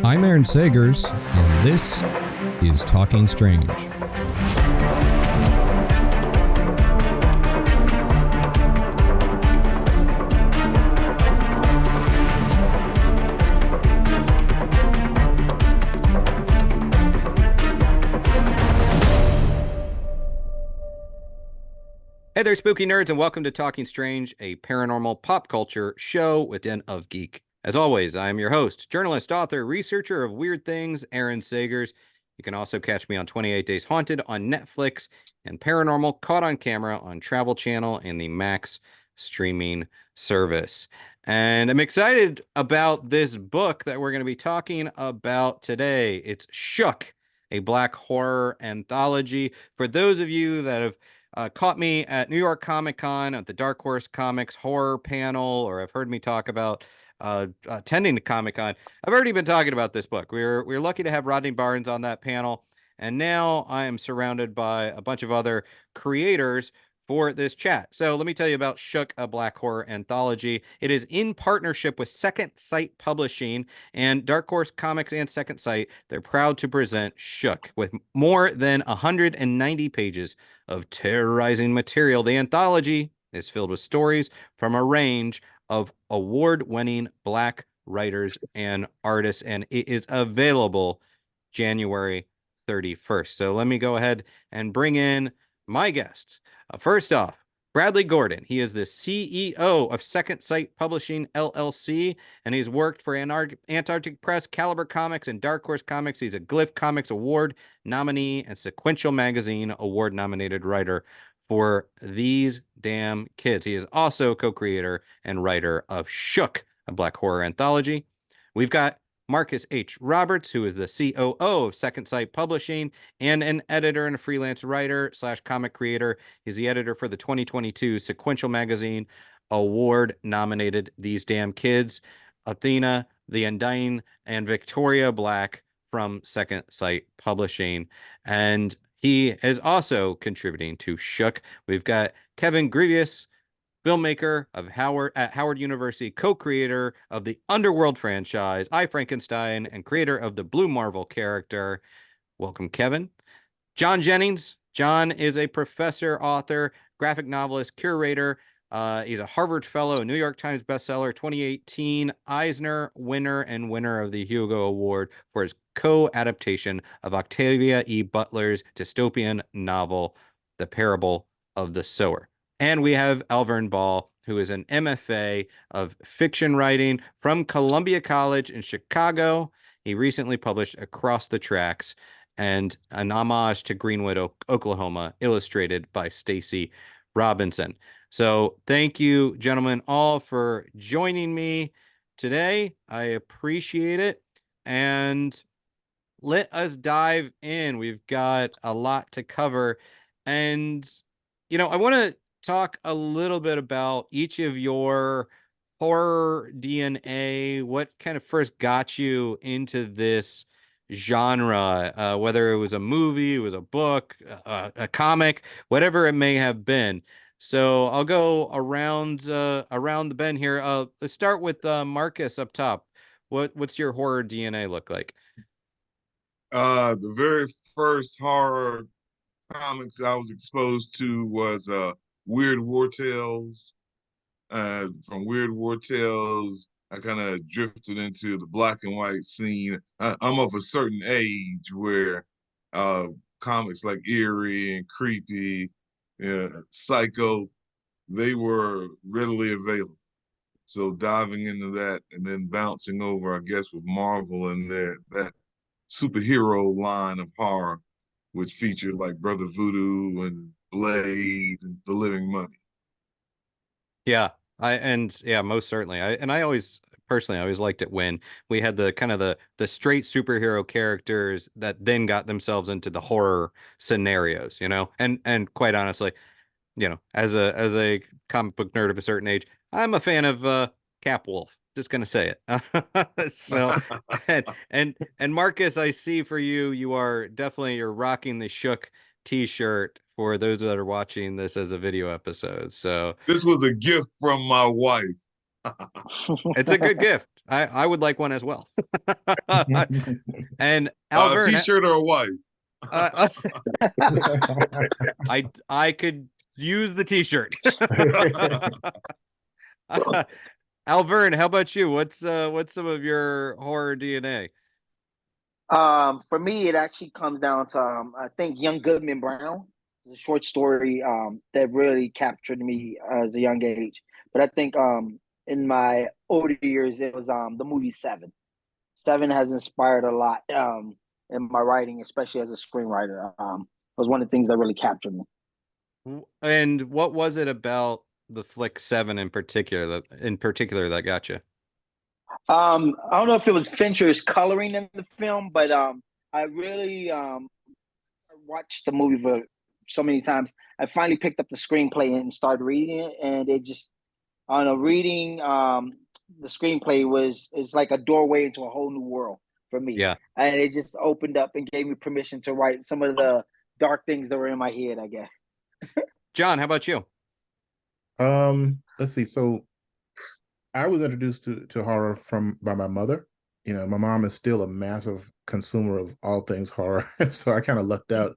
I'm Aaron Sagers, and this is Talking Strange. Hey there, spooky nerds, and welcome to Talking Strange, a paranormal pop culture show within of Geek. As always, I am your host, journalist, author, researcher of weird things, Aaron Sagers. You can also catch me on 28 Days Haunted on Netflix and Paranormal Caught on Camera on Travel Channel and the Max streaming service. And I'm excited about this book that we're going to be talking about today. It's Shook, a Black Horror Anthology. For those of you that have caught me at New York Comic Con at the Dark Horse Comics horror panel, or have heard me talk about attending the Comic Con, I've already been talking about this book. We're lucky to have Rodney Barnes on that panel, and now I am surrounded by a bunch of other creators for this chat. So let me tell you about Shook, a Black Horror Anthology. It is in partnership with Second Sight Publishing and Dark Horse Comics and Second Sight. They're proud to present Shook with more than 190 pages of terrorizing material. The anthology is filled with stories from a range of award-winning Black writers and artists, and it is available January 31st. So let me go ahead and bring in my guests. First off, Bradley Gordon. He is the CEO of Second Sight Publishing LLC, and he's worked for Antarctic Press, Caliber Comics, and Dark Horse Comics. He's a Glyph Comics Award nominee and Sequential Magazine Award nominated writer for These Damn Kids. He is also co-creator and writer of Shook, a Black Horror Anthology. We've got Marcus H. Roberts, who is the COO of Second Sight Publishing and an editor and a freelance writer / comic creator. He's the editor for the 2022 Sequential Magazine Award nominated These Damn Kids, Athena the Undying, and Victoria Black from Second Sight Publishing. And he is also contributing to Shook. We've got Kevin Grevioux, filmmaker of Howard University, co-creator of the Underworld franchise, I, Frankenstein, and creator of the Blue Marvel character. Welcome, Kevin. John Jennings. John is a professor, author, graphic novelist, curator. He's a Harvard Fellow, a New York Times bestseller, 2018 Eisner winner, and winner of the Hugo Award for his co-adaptation of Octavia E. Butler's dystopian novel, The Parable of the Sower. And we have Alverne Ball, who is an MFA of fiction writing from Columbia College in Chicago. He recently published Across the Tracks and an homage to Greenwood, Oklahoma, illustrated by Stacy Robinson. So thank you, gentlemen, all for joining me today. I appreciate it. And let us dive in. We've got a lot to cover. And, I want to talk a little bit about each of your horror DNA. What kind of first got you into this genre, whether it was a movie, it was a book, a comic, whatever it may have been. So I'll go around the bend here. Let's start with Marcus up top. What's your horror DNA look like? The very first horror comics I was exposed to was Weird War Tales. From Weird War Tales, I kind of drifted into the black and white scene. I'm of a certain age where comics like Eerie and Creepy, Psycho, they were readily available. So diving into that and then bouncing over, I guess, with Marvel and that superhero line of horror, which featured like Brother Voodoo and Blade and The Living Mummy. Yeah, most certainly. I always liked it when we had the kind of the straight superhero characters that then got themselves into the horror scenarios, and quite honestly, as a comic book nerd of a certain age, I'm a fan of Capwolf. Just gonna say it. So, and Marcus, I see for you, you're rocking the Shook t-shirt for those that are watching this as a video episode. So this was a gift from my wife. It's a good gift. I would like one as well. And A Alverne, t-shirt or a wife? uh, I could use the t-shirt. Alverne, how about you? What's some of your horror DNA? For me, it actually comes down to I think Young Goodman Brown, the short story that really captured me as a young age. But I think in my older years, it was the movie Seven. Seven has inspired a lot in my writing, especially as a screenwriter. It was one of the things that really captured me. And what was it about the flick Seven in particular that got you? I don't know if it was Fincher's coloring in the film, but I really watched the movie for so many times. I finally picked up the screenplay and started reading it, and it just, I don't know, reading the screenplay is like a doorway into a whole new world for me, Yeah. and it just opened up and gave me permission to write some of the dark things that were in my head, I guess. John, how about you? Let's see. So I was introduced to horror by my mother. You know, my mom is still a massive consumer of all things horror, so I kind of lucked out.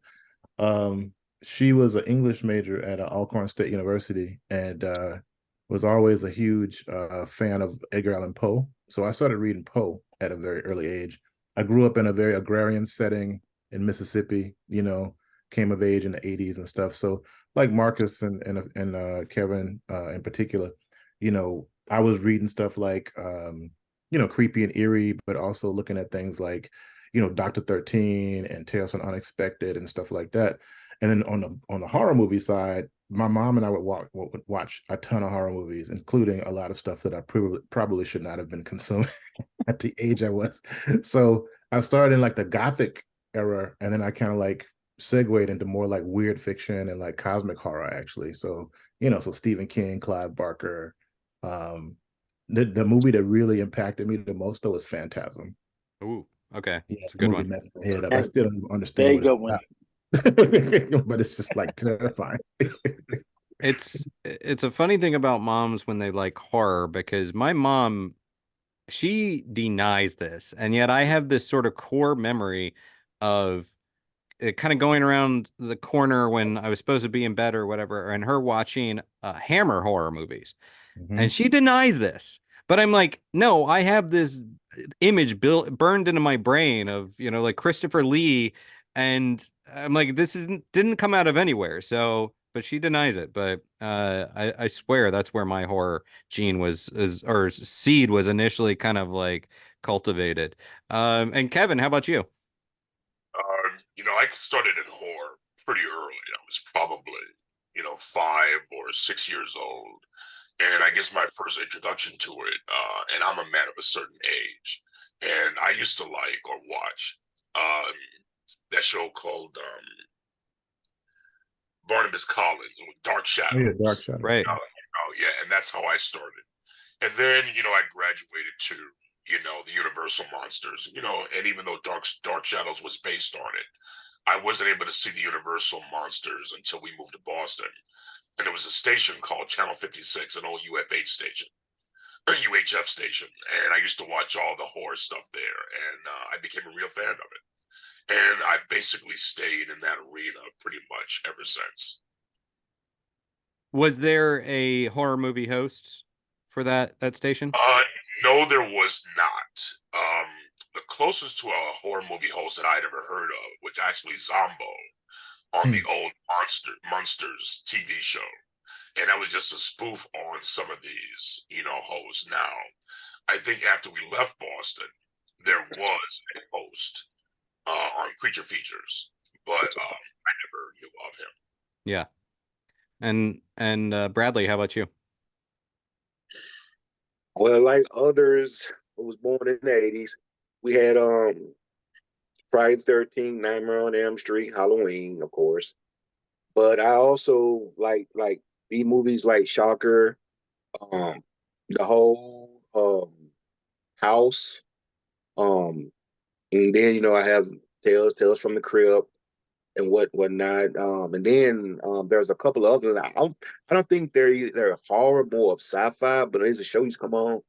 She was an English major at Alcorn State University, and was always a huge fan of Edgar Allan Poe. So I started reading Poe at a very early age. I grew up in a very agrarian setting in Mississippi. You know, came of age in the '80s and stuff. So like Marcus and Kevin in particular, you know, I was reading stuff like you know, creepy and eerie, but also looking at things like, you know, Dr. 13 and Tales from Unexpected and stuff like that. And then on the horror movie side, my mom and I would watch a ton of horror movies, including a lot of stuff that I probably should not have been consuming at the age I was. So I started in like the Gothic era, and then I kind of like segued into more like weird fiction and like cosmic horror, actually. So, you know, so Stephen King, Clive Barker. The movie that really impacted me the most though was Phantasm. Ooh, okay. Yeah, It's a the good movie one. messed my head up. I still don't understand Very what it's good one. about. But it's just like terrifying. It's a funny thing about moms when they like horror, because my mom, she denies this, and yet I have this sort of core memory of it kind of going around the corner when I was supposed to be in bed or whatever, and her watching Hammer horror movies. And Mhm. she denies this. But I'm like, no, I have this image burned into my brain of, you know, like Christopher Lee. And I'm like, this didn't come out of anywhere. So, but she denies it. But I swear that's where my horror gene or seed was initially kind of like cultivated. And Kevin, how about you? You know, I started in horror pretty early. I was probably, you know, 5 or 6 years old. And I guess my first introduction to it, and I'm a man of a certain age, and I used to like or watch um, that show called Barnabas Collins with Dark Oh, yeah, Dark Shadows. Shadow. Right. Oh, yeah, and that's how I started. And then, you know, I graduated to, you know, the Universal Monsters, you know, and even though Dark Shadows was based on it, I wasn't able to see the Universal Monsters until we moved to Boston. And there was a station called Channel 56, an old UFH station, a UHF station. And I used to watch all the horror stuff there. And I became a real fan of it. And I basically stayed in that arena pretty much ever since. Was there a horror movie host for that station? No, there was not. The closest to a horror movie host that I'd ever heard of was actually Zombo on the old Monsters TV show. And that was just a spoof on some of these, you know, hosts. Now, I think after we left Boston, there was a host on Creature Features, but I never knew of him. Yeah. And Bradley, how about you? Well, like others who was born in the 80s, we had Friday the 13th, Nightmare on Elm Street, Halloween, of course. But I also like B movies like Shocker, um, the whole House, and then you know I have Tales from the Crypt, and whatnot. And then there's a couple of other. I don't think they're horror, more of sci-fi, but there's a show he's come on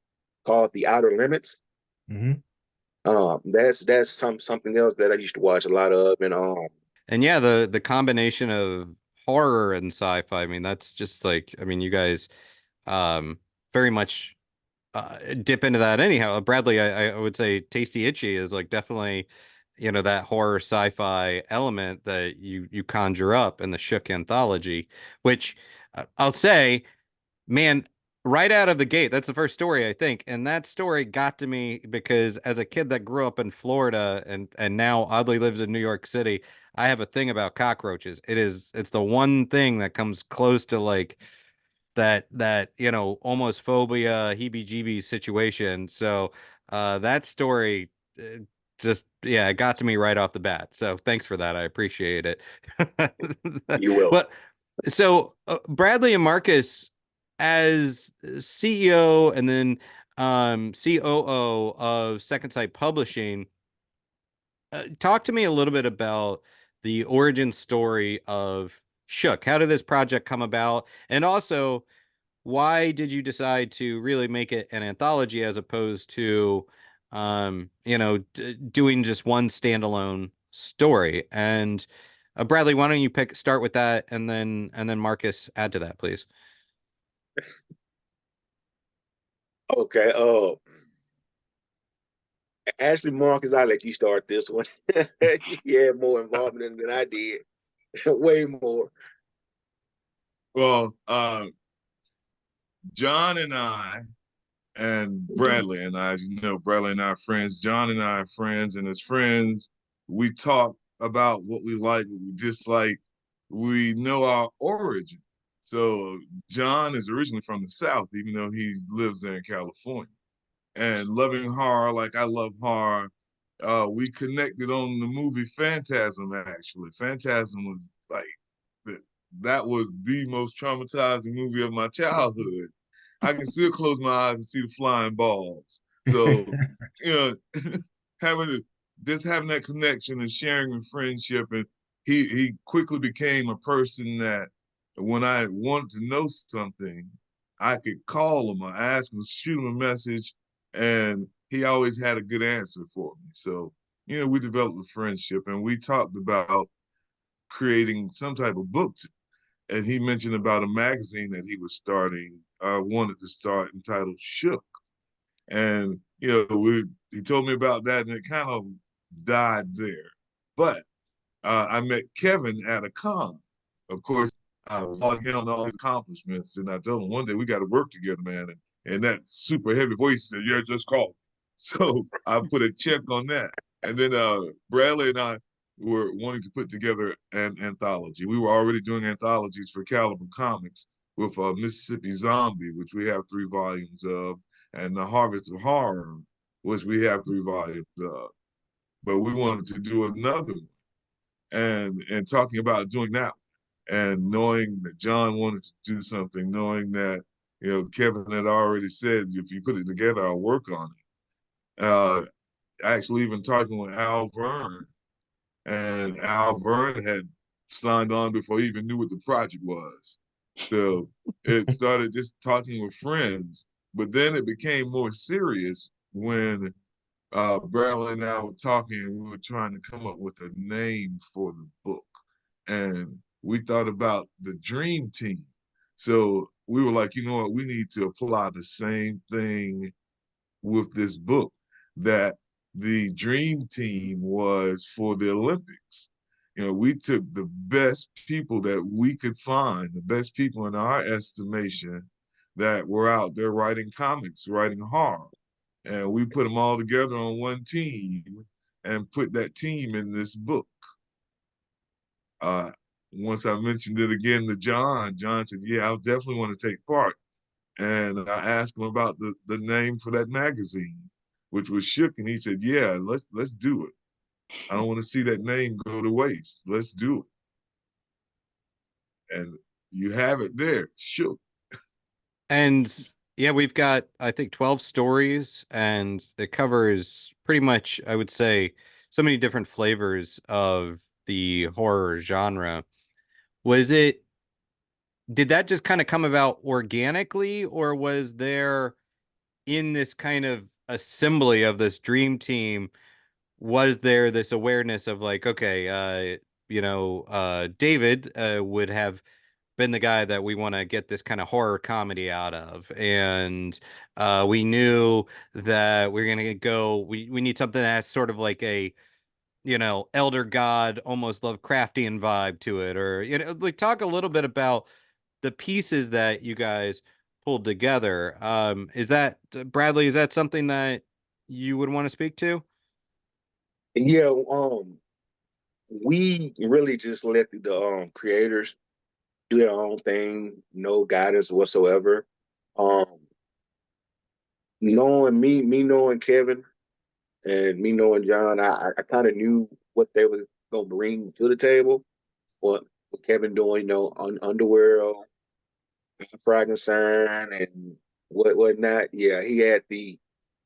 called The Outer Limits. Mm-hmm. That's something else that I used to watch a lot of, And yeah, the combination of horror and sci-fi, I mean, that's just like, I mean, you guys very much dip into that anyhow. Bradley, I would say Tasty Itchy is like definitely, you know, that horror sci-fi element that you conjure up in the Shook anthology, which I'll say, man, right out of the gate, that's the first story I think, and that story got to me because as a kid that grew up in Florida and now oddly lives in New York City, I have a thing about cockroaches. It's the one thing that comes close to like that you know, almost phobia, heebie-jeebies situation. So that story just, yeah, it got to me right off the bat. So thanks for that, I appreciate it. you will. But so Bradley and Marcus, as CEO and then COO of Second Sight Publishing, talk to me a little bit about the origin story of Shook. How did this project come about? And also, why did you decide to really make it an anthology as opposed to, you know, doing just one standalone story? And Bradley, why don't you start with that, and then Marcus add to that, please. Okay. Actually, Marcus, I'll let you start this one. You had more involvement than I did. Way more. Well, John and I, and Bradley and I, as you know, Bradley and I are friends. John and I are friends, and as friends, we talk about what we like, what we dislike. We know our origin. So John is originally from the South, even though he lives there in California. And loving horror like I love horror, we connected on the movie Phantasm, actually. Phantasm was like, that was the most traumatizing movie of my childhood. I can still close my eyes and see the flying balls. So, you know, having that connection and sharing a friendship, and he quickly became a person that when I wanted to know something, I could call him or ask him, shoot him a message, and he always had a good answer for me. So, you know, we developed a friendship, and we talked about creating some type of book. And he mentioned about a magazine that he was wanted to start, entitled Shook. And, you know, he told me about that, and it kind of died there. But I met Kevin at a con. Of course, I applaud him on all his accomplishments, and I told him one day we got to work together, man. And that super heavy voice said, "Yeah, just call me." So I put a check on that. And then Bradley and I were wanting to put together an anthology. We were already doing anthologies for Caliber Comics with Mississippi Zombie, which we have 3 volumes of, and The Harvest of Horror, which we have 3 volumes of. But we wanted to do another one, and talking about doing that one, and knowing that John wanted to do something, knowing that, you know, Kevin had already said, if you put it together, I'll work on it. Actually, even talking with Alverne, and Alverne had signed on before he even knew what the project was. So it started just talking with friends, but then it became more serious when Bradley and I were talking, and we were trying to come up with a name for the book. And we thought about the Dream Team. So we were like, you know what, we need to apply the same thing with this book, that the Dream Team was for the Olympics. You know, we took the best people that we could find, the best people in our estimation that were out there writing comics, writing horror. And we put them all together on one team and put that team in this book. Once I mentioned it again to John, John said, "Yeah, I definitely want to take part." And I asked him about the name for that magazine, which was Shook, and he said, "Yeah, let's do it. I don't want to see that name go to waste. Let's do it." And you have it there, Shook. And yeah, we've got, I think, 12 stories, and it covers pretty much, I would say, so many different flavors of the horror genre. Did that just kind of come about organically, or was there, in this kind of assembly of this dream team, was there this awareness of like, okay, David would have been the guy that we want to get this kind of horror comedy out of, and we knew that we're gonna we need something that has sort of like a, elder god, almost Lovecraftian vibe to it, or, like, talk a little bit about the pieces that you guys pulled together. Is that, Bradley, is that something that you would want to speak to? Yeah, we really just let the creators do their own thing, no guidance whatsoever. Um, Knowing me knowing Kevin and me knowing John, I kind of knew what they were gonna bring to the table. What Kevin doing, Underworld, Frankenstein, and whatnot. Yeah, he had the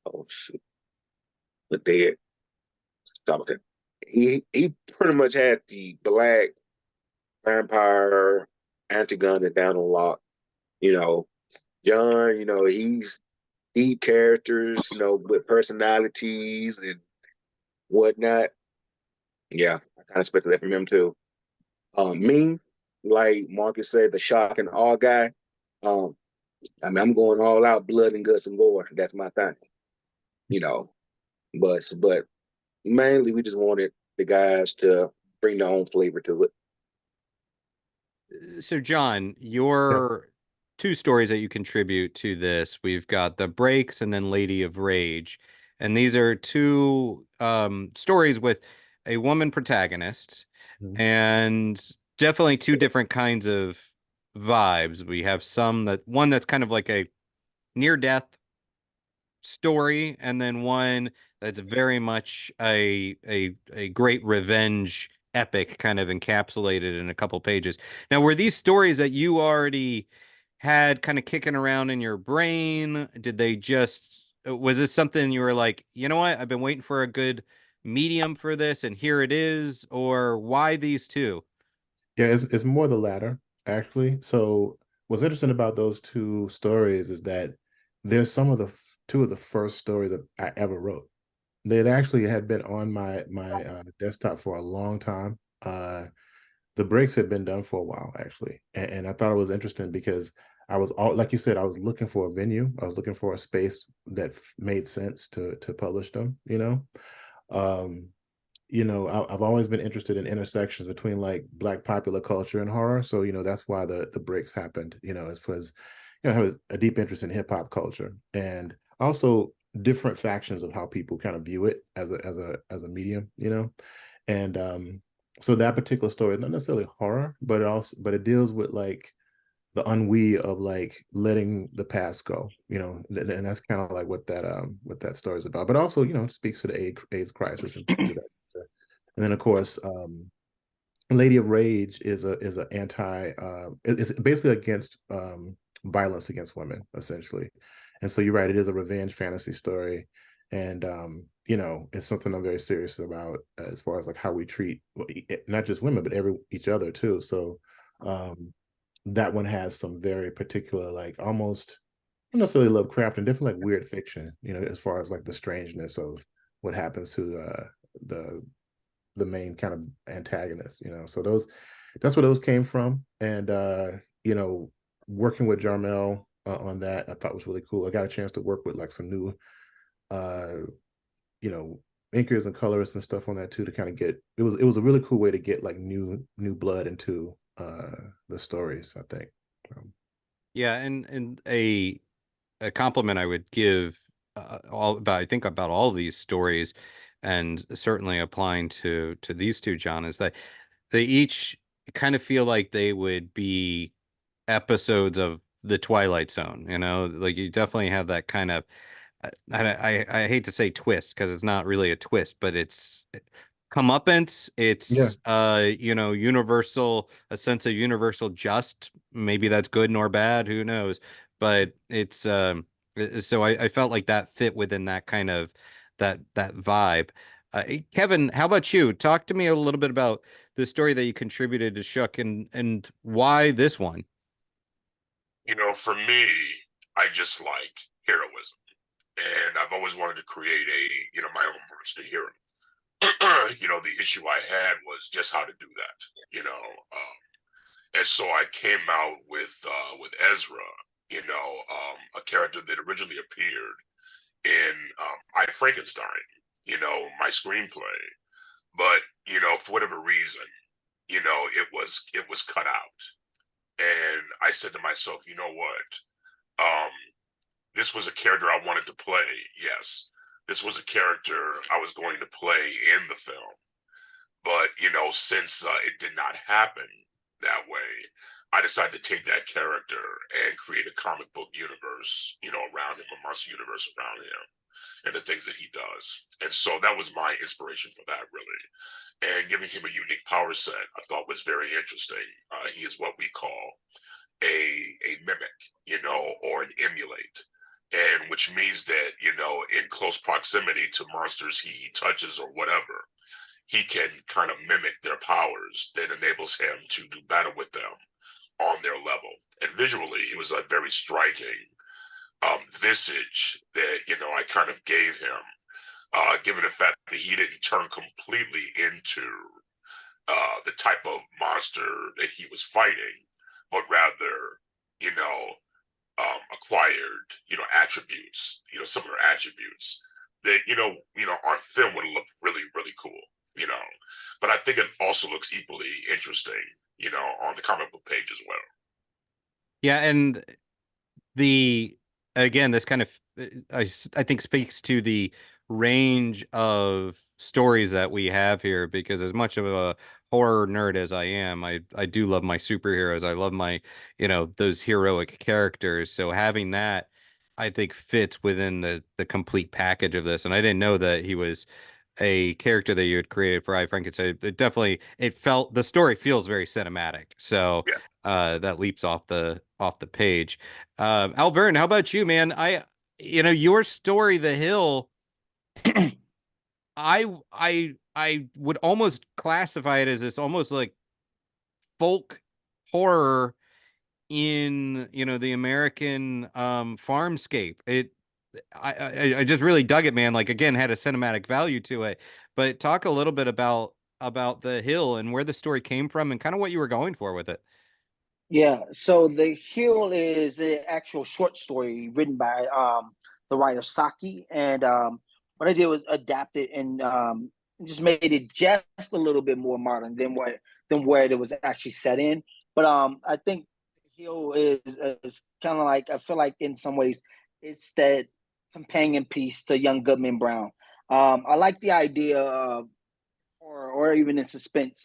oh shit, the dead something. He pretty much had the black vampire anti-gun it down on lock. You know, John, he's deep characters, with personalities and whatnot. Yeah, I kind of expected that from him too. Me, like Marcus said, the shock and awe guy. Um, I'm going all out, blood and guts and gore. That's my thing, you know. But mainly we just wanted the guys to bring their own flavor to it. So, John, Yeah. your two stories that you contribute to this, we've got The Breaks and then Lady of Rage. And these are two stories with a woman protagonist, Mhm. and definitely two different kinds of vibes. We have one that's kind of like a near death story, and then one that's very much a great revenge epic, kind of encapsulated in a couple pages. Now, were these stories that you already had kind of kicking around in your brain? Did they just Was this something you were like, you know what, I've been waiting for a good medium for this, and here it is? Or why these two? Yeah, it's more the latter, actually. So what's interesting about those two stories is that there's some of the two of the first stories that I ever wrote. They actually had been on my desktop for a long time. The breaks had been done for a while, actually, and I thought it was interesting because I was all, like you said, I was looking for a venue. I was looking for a space that made sense to publish them. Um, I've always been interested in intersections between like Black popular culture and horror. So, that's why the breaks happened, as far as, I have a deep interest in hip hop culture and also different factions of how people kind of view it as a medium, And so that particular story is not necessarily horror, but it deals with like the ennui of like letting the past go, and that's kind of like what that story is about. But also, speaks to the AIDS crisis and things of that nature. And then of course, Lady of Rage is a it's basically against violence against women, essentially. And so you're right, it is a revenge fantasy story. And it's something I'm very serious about as far as like how we treat not just women, but each other too. So that one has some very particular, like almost not necessarily Lovecraft and different like weird fiction, as far as like the strangeness of what happens to the the main kind of antagonist, So that's where those came from. And working with Jarmel on that, I thought was really cool. I got a chance to work with like some new you know, inkers and colorists and stuff on that too, to kind of get it was a really cool way to get like new blood into the stories, I think. Yeah, and a compliment I would give I think about all these stories, and certainly applying to these two, John, is that they each kind of feel like they would be episodes of the Twilight Zone. Like, you definitely have that kind of, I hate to say twist, because it's not really a twist, but it's comeuppance. Yeah. It's universal, a sense of universal just. Maybe that's good nor bad, who knows? But it's so I felt like that fit within that kind of that vibe. Kevin, how about you? Talk to me a little bit about the story that you contributed to Shook, and why this one? For me, I just like heroism, and I've always wanted to create my own monster hero. The issue I had was just how to do that, and so I came out with Ezra, a character that originally appeared in I Frankenstein, my screenplay, but for whatever reason, it was cut out, and I said to myself, you know what, this was a character I wanted to play. Yes, this was a character I was going to play in the film, but since it did not happen that way, I decided to take that character and create a comic book universe, around him, a monster universe around him, and the things that he does. And so that was my inspiration for that, really. And giving him a unique power set, I thought was very interesting. He is what we call a mimic, or an emulate. And which means that, in close proximity to monsters he touches or whatever, he can kind of mimic their powers that enables him to do battle with them on their level. And visually, it was a very striking visage that, I kind of gave him, given the fact that he didn't turn completely into the type of monster that he was fighting, but rather, acquired, attributes, similar attributes that, on film would look really, really cool, but I think it also looks equally interesting, on the comic book page as well. Yeah. And again, this kind of, I think speaks to the range of stories that we have here, because as much of a horror nerd as I am, I do love my superheroes. I love my, those heroic characters. So having that, I think, fits within the complete package of this. And I didn't know that he was a character that you had created for I Frankenstein. The story feels very cinematic. So Yeah. that leaps off the page. Alverne, how about you, man? Your story, The Hill, I would almost classify it as this almost like folk horror in, the American farmscape. I just really dug it, man. Like, again, had a cinematic value to it. But talk a little bit about The Hill and where the story came from and kind of what you were going for with it. Yeah, so The Hill is an actual short story written by the writer Saki, and what I did was adapt it and just made it just a little bit more modern than where it was actually set in. But I think The Hill is kind of like, I feel like in some ways it's that companion piece to Young Goodman Brown. I like the idea of, or even in suspense,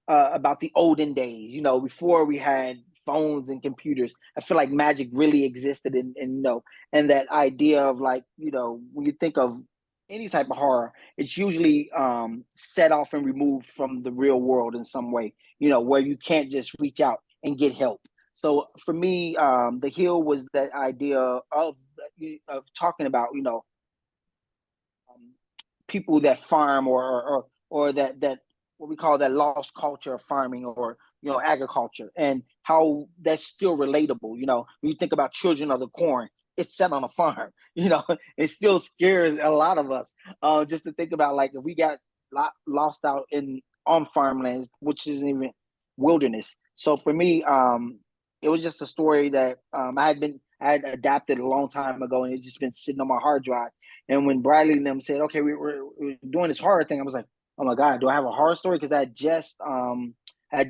about the olden days, before we had phones and computers. I feel like magic really existed, and that idea of, like, when you think of any type of horror, it's usually set off and removed from the real world in some way, where you can't just reach out and get help. So for me, The Hill was that idea of talking about, people that farm, or that what we call that lost culture of farming, or agriculture, and how that's still relatable. When you think about Children of the Corn, it's set on a farm. It still scares a lot of us, just to think about, like, if we got lost out on farmlands, which isn't even wilderness. So for me, it was just a story that I had adapted a long time ago, and it's just been sitting on my hard drive. And when Bradley and them said, "Okay, we're doing this horror thing," I was like, "Oh my God, do I have a horror story?" Because I had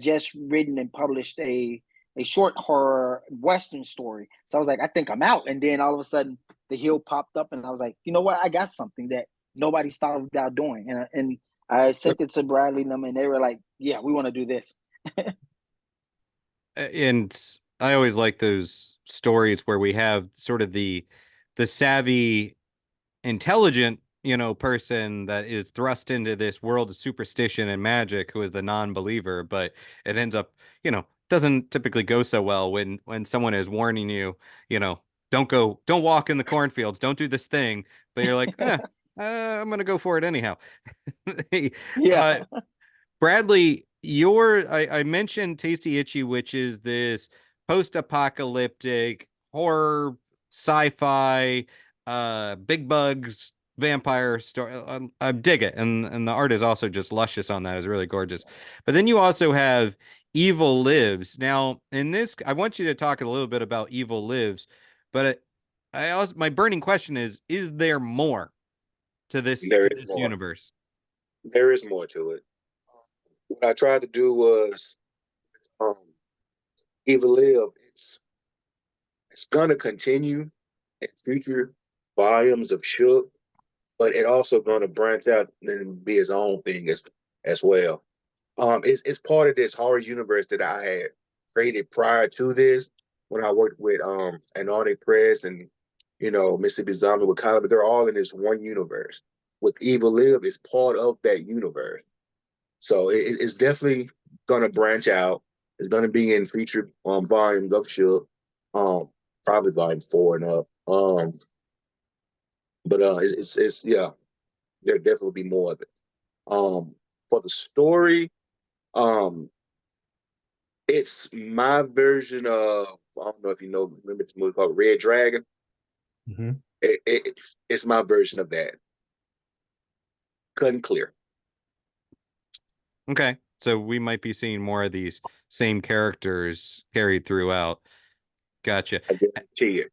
just written and published a short horror Western story. So I was like, I think I'm out. And then all of a sudden, The Hill popped up, and I was like, you know what? I got something that nobody's thought about doing. And I sent it to Bradley and them, and they were like, "Yeah, we want to do this." And I always like those stories where we have sort of the savvy, intelligent, person that is thrust into this world of superstition and magic, who is the non-believer, but it ends up, doesn't typically go so well when someone is warning you, don't walk in the cornfields, don't do this thing, but you're like, I'm gonna go for it anyhow. Yeah. Bradley, I mentioned Tasty Itchy, which is this post-apocalyptic horror sci-fi big bugs vampire story. I dig it, and the art is also just luscious on that. It's really gorgeous. But then you also have Evil Lives. Now, in this, I want you to talk a little bit about Evil Lives, but I also, my burning question is there more to There is this more. universe? There is more to it. What I tried to do was um, Evil Live. It's gonna continue in future volumes of Shook, but it also gonna branch out and be its own thing as well. It's part of this horror universe that I had created prior to this when I worked with Antarctic Press and Mississippi Zombie with Caliber. They're all in this one universe. With Evil Live, it's part of that universe. So it's definitely gonna branch out. It's gonna be in future volumes of Shook, probably volume 4 and up. But it's yeah, there definitely be more of it. For the story, um, it's my version of, I don't know if you remember this movie called Red Dragon. Mm-hmm. It's my version of that. Cut and clear. Okay. So we might be seeing more of these same characters carried throughout. Gotcha. I guarantee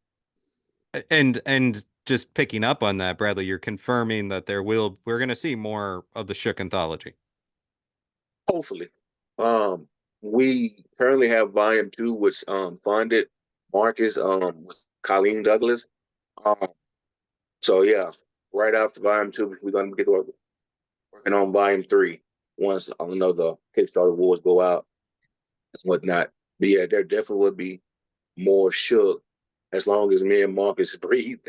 it. And just picking up on that, Bradley, you're confirming that we're going to see more of the Shook anthology. Hopefully. We currently have volume 2, which funded Marcus with Colleen Douglas. So yeah, right after volume 2, we're gonna get working on volume 3 once the Kickstarter awards go out and whatnot. But yeah, there definitely will be more Shook as long as me and Marcus breathe.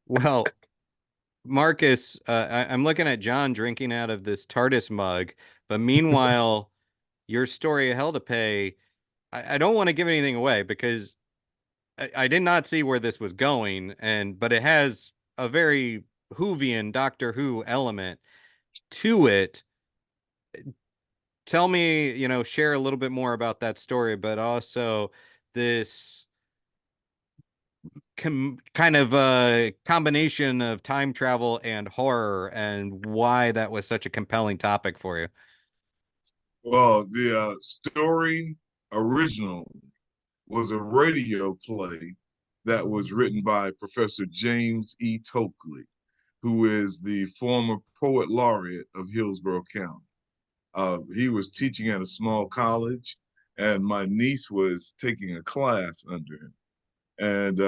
Well, Marcus, I'm looking at John drinking out of this TARDIS mug, but meanwhile, your story of Hell to Pay, I don't want to give anything away because I did not see where this was going, but it has a very Whovian Doctor Who element to it. Tell me, share a little bit more about that story, but also this kind of a combination of time travel and horror and why that was such a compelling topic for you. Well, the story original was a radio play that was written by Professor James E. Tokley, who is the former poet laureate of Hillsborough County. He was teaching at a small college, and my niece was taking a class under him. And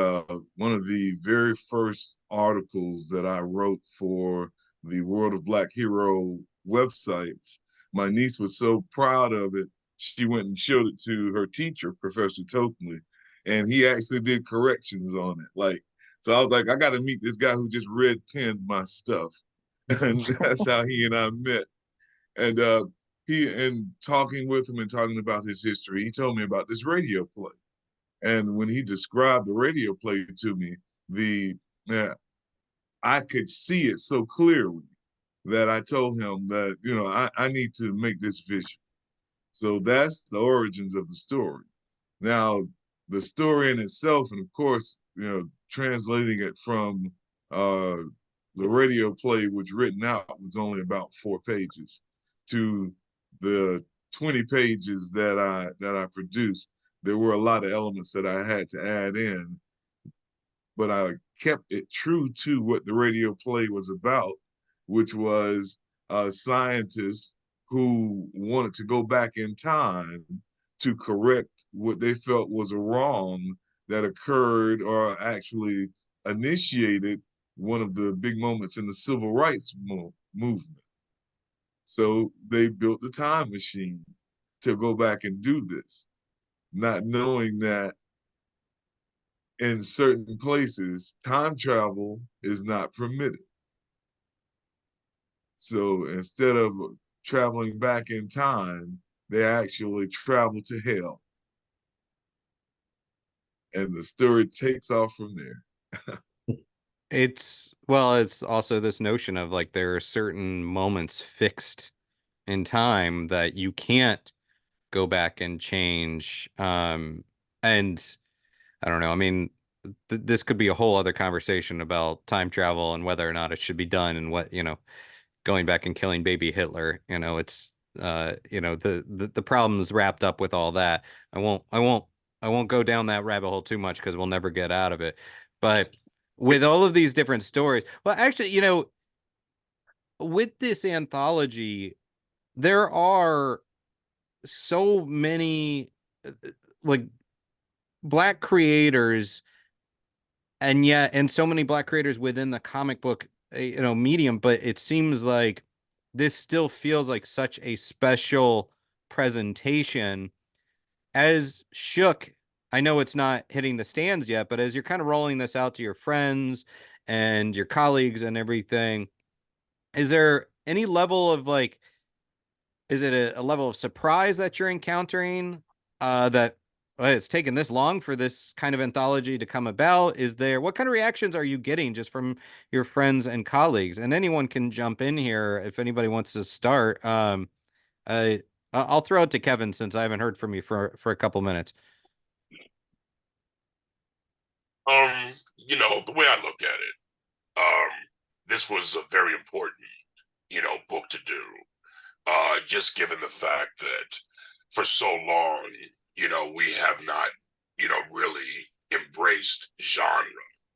one of the very first articles that I wrote for the World of Black Hero websites, my niece was so proud of it, she went and showed it to her teacher, Professor Tokley, and he actually did corrections on it. So I was like, I got to meet this guy who just red penned my stuff. And that's how he and I met. And in talking with him and talking about his history, he told me about this radio play. And when he described the radio play to me, I could see it so clearly that I told him that, I need to make this visual. So that's the origins of the story. Now, the story in itself, and of course, translating it from the radio play, which written out was only about 4 pages, to the 20 pages that I produced. There were a lot of elements that I had to add in, but I kept it true to what the radio play was about, which was scientists who wanted to go back in time to correct what they felt was a wrong that occurred or actually initiated one of the big moments in the civil rights movement. So they built the time machine to go back and do this, not knowing that in certain places, time travel is not permitted. So instead of traveling back in time, they actually travel to hell. And the story takes off from there. It's also this notion of like there are certain moments fixed in time that you can't go back and change. And I don't know. I mean, this could be a whole other conversation about time travel and whether or not it should be done, and what, going back and killing baby Hitler, it's the problems wrapped up with all that. I won't go down that rabbit hole too much because we'll never get out of it. But with all of these different stories, well, actually, with this anthology, there are so many like Black creators, and so many Black creators within the comic book medium, but it seems like this still feels like such a special presentation. As Shook, I know it's not hitting the stands yet, but as you're kind of rolling this out to your friends and your colleagues and everything, is there any level of is it a level of surprise that you're encountering, that it's taken this long for this kind of anthology to come about? What kind of reactions are you getting just from your friends and colleagues? And anyone can jump in here if anybody wants to start. I'll throw it to Kevin since I haven't heard from you for a couple minutes. The way I look at it, this was a very important, book to do. Just given the fact that for so long, we have not, really embraced genre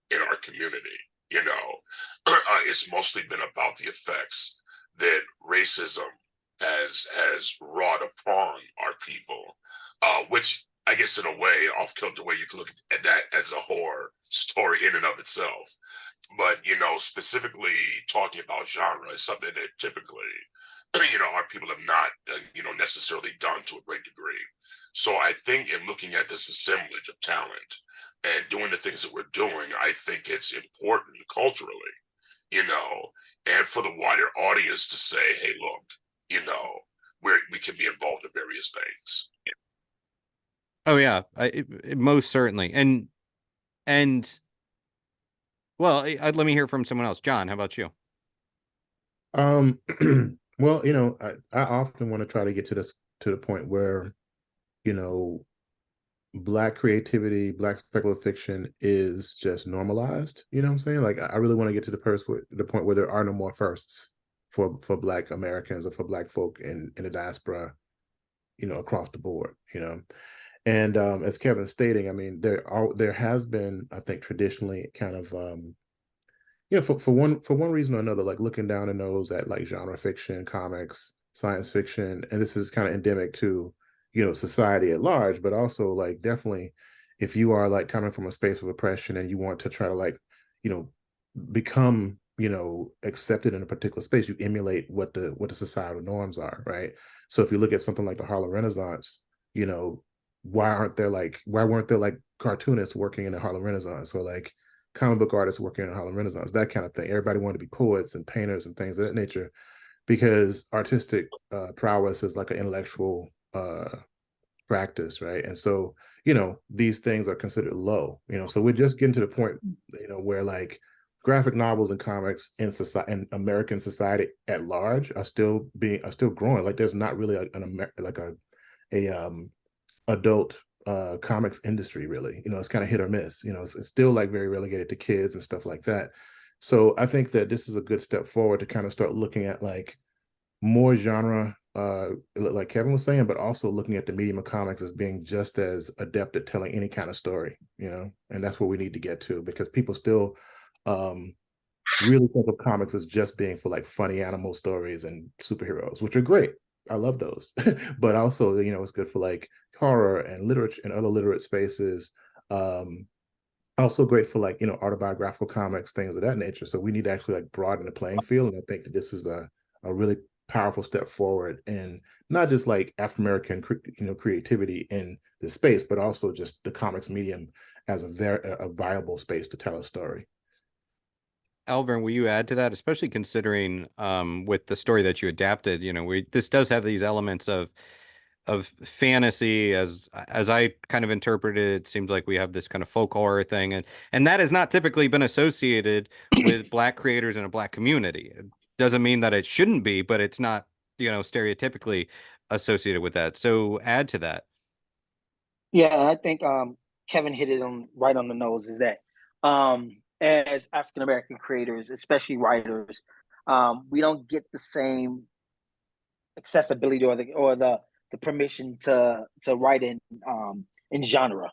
in our community. It's mostly been about the effects that racism has wrought upon our people, which I guess in a way, off kilter way, you can look at that as a horror story in and of itself. But specifically talking about genre is something that typically our people have not, necessarily done to a great degree. So I think in looking at this assemblage of talent and doing the things that we're doing, I think it's important culturally, and for the wider audience to say, hey, look, we can be involved in various things. Oh yeah, most certainly. And well, let me hear from someone else. John, how about you? Well, I often want to try to get to the point where, Black creativity, Black speculative fiction is just normalized. You know what I'm saying? Like, I really want to get to the point where there are no more firsts for Black Americans or for Black folk in the diaspora, across the board. And as Kevin's stating, I mean, there has been, I think, traditionally kind of for one reason or another, like looking down the nose at like genre fiction, comics, science fiction, and this is kind of endemic to society at large, but also like definitely if you are like coming from a space of oppression and you want to try to like become accepted in a particular space, you emulate what the societal norms are, right? So if you look at something like the Harlem Renaissance, why weren't there like cartoonists working in the Harlem Renaissance, or like comic book artists working in the Harlem Renaissance, that kind of thing? Everybody wanted to be poets and painters and things of that nature, because artistic prowess is like an intellectual practice, right? And so these things are considered low, so we're just getting to the point where like graphic novels and comics in society and American society at large are still growing. Like there's not really a adult comics industry really. It's kind of hit or miss. It's still like very relegated to kids and stuff like that. So I think that this is a good step forward to kind of start looking at like more genre, like Kevin was saying, but also looking at the medium of comics as being just as adept at telling any kind of story, and that's what we need to get to, because people still really think of comics as just being for like funny animal stories and superheroes, which are great. I love those. But also, it's good for like horror and literature and other literate spaces. Also great for like, autobiographical comics, things of that nature. So we need to actually like broaden the playing field. And I think that this is a really powerful step forward in not just like African American, creativity in this space, but also just the comics medium as a viable space to tell a story. Alverne, will you add to that, especially considering with the story that you adapted, this does have these elements of fantasy, as I kind of interpreted it. It seems like we have this kind of folk horror thing, and that has not typically been associated with Black creators in a Black community. It doesn't mean that it shouldn't be, but it's not stereotypically associated with that. So add to that. Yeah, I think Kevin hit it right on the nose. Is that as African American creators, especially writers, we don't get the same accessibility or the permission to write in genre.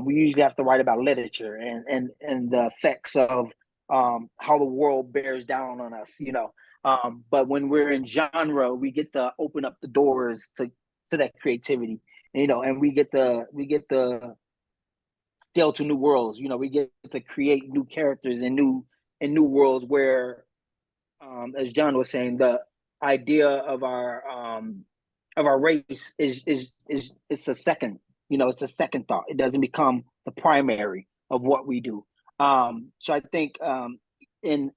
We usually have to write about literature and the effects of how the world bears down on us, But when we're in genre, we get to open up the doors to that creativity, and we get the sail to new worlds. We get to create new characters and new worlds where, as John was saying, the idea of our race is it's a second, it's a second thought. It doesn't become the primary of what we do. So I think in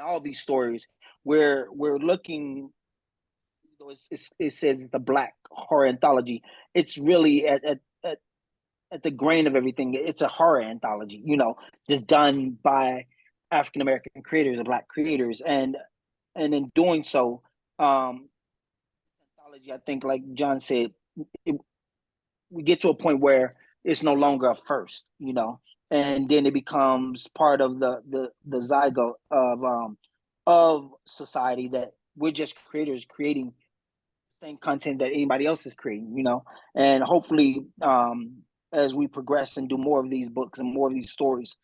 all these stories, we're looking. It says the Black Horror Anthology. It's really at the grain of everything. It's a horror anthology, just done by African American creators or Black creators, and in doing so, anthology, I think, like John said, we get to a point where it's no longer a first, and then it becomes part of the zygote of society, that we're just creators creating the same content that anybody else is creating, and hopefully, as we progress and do more of these books and more of these stories,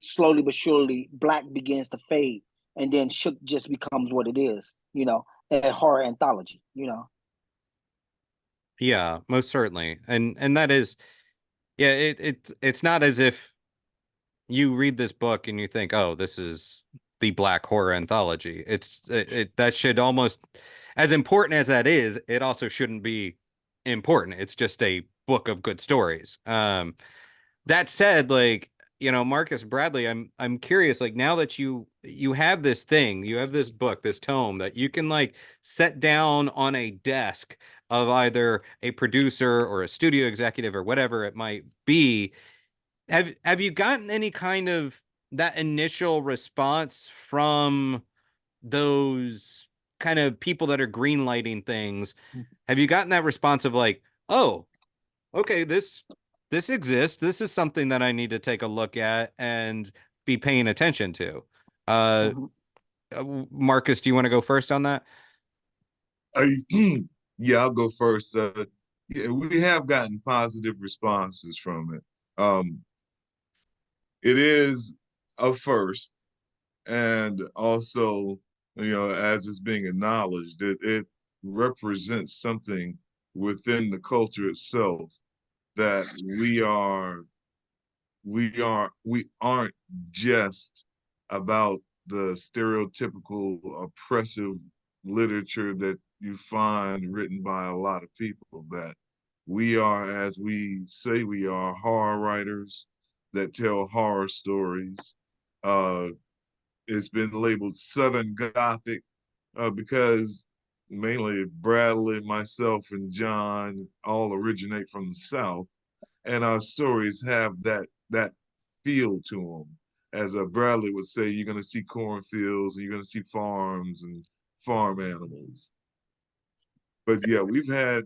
slowly but surely, Black begins to fade, and then Shook just becomes what it is, a horror anthology, Yeah, most certainly. And that is, yeah, it's not as if you read this book and you think, oh, this is the Black Horror Anthology. It that should almost, as important as that is, it also shouldn't be important. It's just a book of good stories. That said, like, Marcus Bradley, I'm curious, like, now that you have this thing, you have this book, this tome that you can like set down on a desk of either a producer or a studio executive or whatever it might be. Have you gotten any kind of that initial response from those kind of people that are greenlighting things? Have you gotten that response of like, oh, okay, this exists. This is something that I need to take a look at and be paying attention to. Marcus, do you want to go first on that? Yeah, I'll go first. Yeah, we have gotten positive responses from it. It is a first, and also, as it's being acknowledged, it represents something within the culture itself that we aren't just about the stereotypical oppressive literature that you find written by a lot of people, that we are, as we say, we are horror writers that tell horror stories. It's been labeled Southern Gothic because mainly Bradley, myself, and John all originate from the South, and our stories have that feel to them. As Bradley would say, you're going to see cornfields, and you're going to see farms and farm animals. But yeah, we've had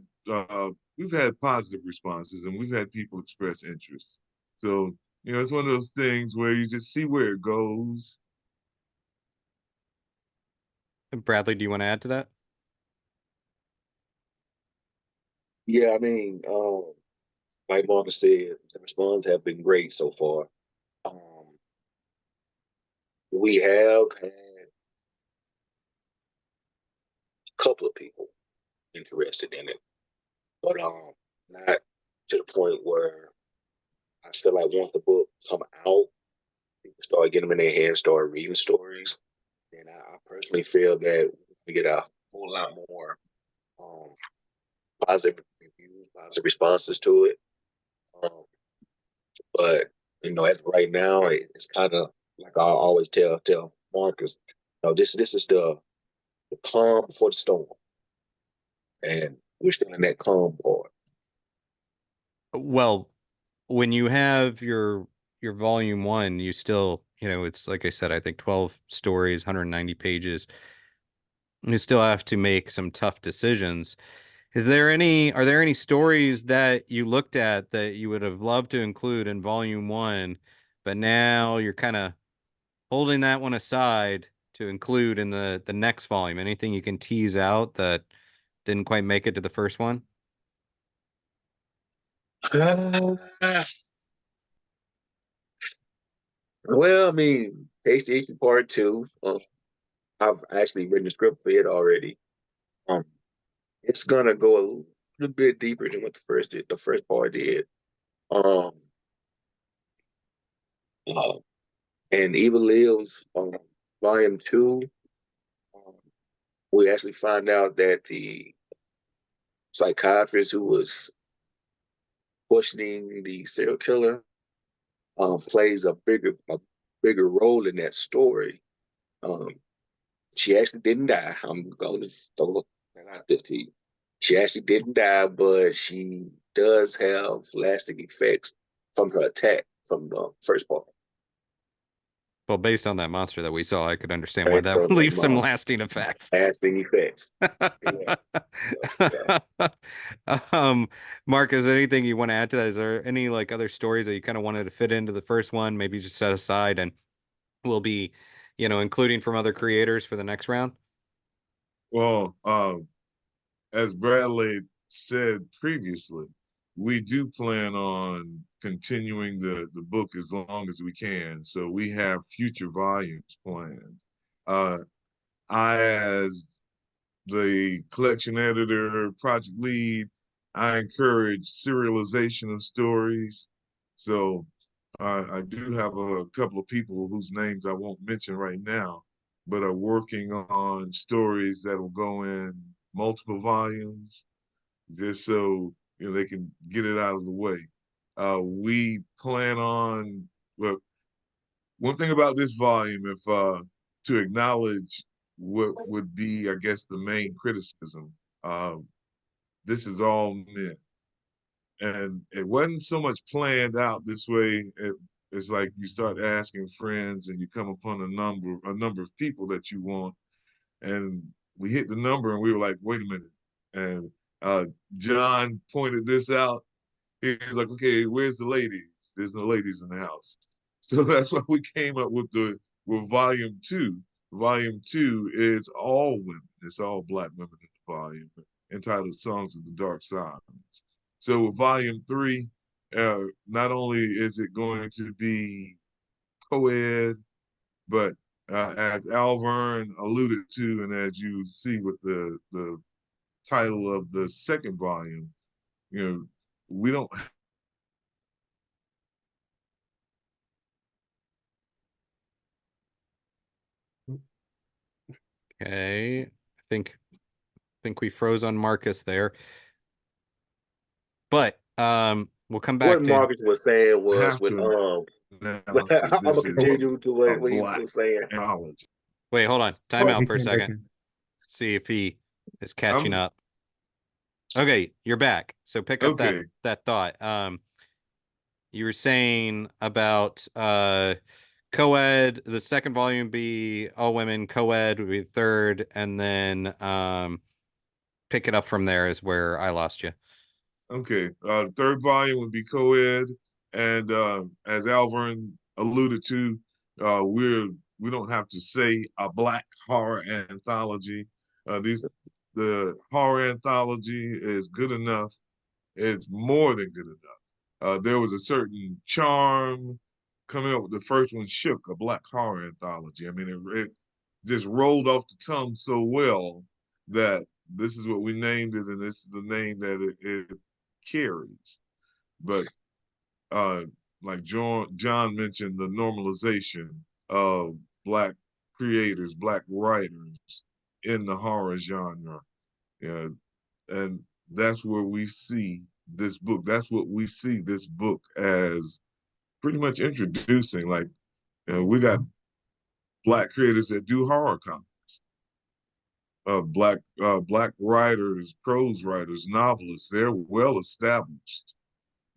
positive responses, and we've had people express interest. So it's one of those things where you just see where it goes. Bradley, do you want to add to that? Yeah, I mean, like Marcus said, the responses have been great so far. We have had a couple of people interested in it, but not to the point where I feel like once the book come out, people start getting them in their hands, start reading stories, and I personally feel that we get a whole lot more positive reviews, positive responses to it. But as of right now, it's kind of like I always tell Marcus, this is the calm before the storm, and we're still in that calm part. Well, when you have your volume one, you still, it's like I said, I think 12 stories, 190 pages. You still have to make some tough decisions. Are there any stories that you looked at that you would have loved to include in volume one, but now you're kind of holding that one aside to include in the next volume? Anything you can tease out that didn't quite make it to the first one? Uh, well, I mean, Tasty Issue Part 2. I've actually written the script for it already. Um, it's gonna go a little bit deeper than what the first part did. Um, uh, and Evil Lives, Volume 2. Um, we actually find out that the psychiatrist who was questioning the serial killer plays a bigger role in that story. Um, she actually didn't die. I'm going to throw that out there to you. She actually didn't die, but she does have lasting effects from her attack from the first part. Well, based on that monster that we saw, I could understand why Based that on would that leave some lasting effects. lasting effects. Yeah. Yeah. Mark, is there anything you want to add to that? Is there any like other stories that you kind of wanted to fit into the first one, maybe just set aside and we'll be, including from other creators for the next round? Well, as Bradley said previously, we do plan on continuing the book as long as we can. So we have future volumes planned. I, as the collection editor, project lead, I encourage serialization of stories. So I do have a couple of people whose names I won't mention right now, but are working on stories that will go in multiple volumes, just so they can get it out of the way. We plan on, well, one thing about this volume, if to acknowledge what would be, I guess, the main criticism. This is all men, and it wasn't so much planned out this way. It's like you start asking friends, and you come upon a number of people that you want, and we hit the number, and we were like, wait a minute, and John pointed this out. He was like, okay, where's the ladies? There's no ladies in the house. So that's why we came up with volume two. Volume two is all women. It's all Black women in the volume, entitled Songs of the Dark Side. So with volume three, not only is it going to be co-ed, but as Alverne alluded to, and as you see with the title of the second volume, we don't. Okay. I think we froze on Marcus there. But we'll come back What to Marcus was saying was Have when to announce that I'm gonna this is continue to a what he Black was saying. anthology. wait, hold on. Time He out for a came back second. in. See if he is catching I'm up. Okay, you're back. So pick up okay. that thought. You were saying about co-ed, the second volume be all women, co-ed would be the third, and then pick it up from there is where I lost you. Okay. Third volume would be co-ed, and as Alverne alluded to, we don't have to say a Black horror anthology. The horror anthology is good enough. It's more than good enough. There was a certain charm coming up with the first one, Shook, a Black horror anthology. I mean, it just rolled off the tongue so well that this is what we named it, and this is the name that it carries. But uh, like John mentioned, the normalization of Black creators, Black writers in the horror genre. Yeah, and that's where we see this book. That's what we see this book as pretty much introducing. Like, we got Black creators that do horror comics. Black writers, prose writers, novelists, they're well established.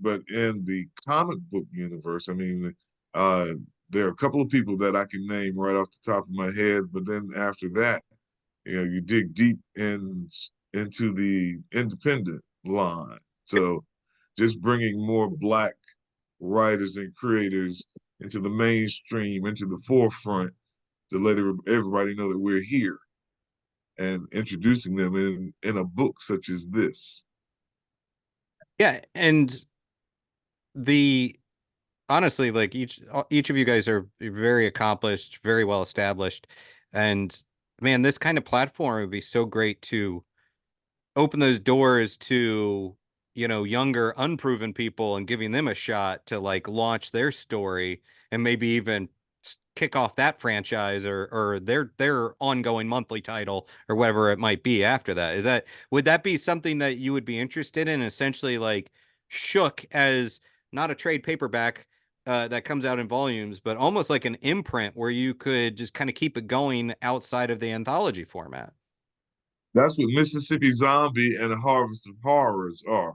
But in the comic book universe, I mean, there are a couple of people that I can name right off the top of my head. But then after that, You dig deep into the independent line. So just bringing more Black writers and creators into the mainstream, into the forefront, to let everybody know that we're here, and introducing them in a book such as this. Yeah, and the honestly, like each of you guys are very accomplished, very well established, and man, this kind of platform would be so great to open those doors to, younger unproven people and giving them a shot to like launch their story and maybe even kick off that franchise or their ongoing monthly title or whatever it might be after that. Would that be something that you would be interested in, essentially like Shook as not a trade paperback that comes out in volumes, but almost like an imprint where you could just kind of keep it going outside of the anthology format? That's what Mississippi Zombie and Harvest of Horrors are.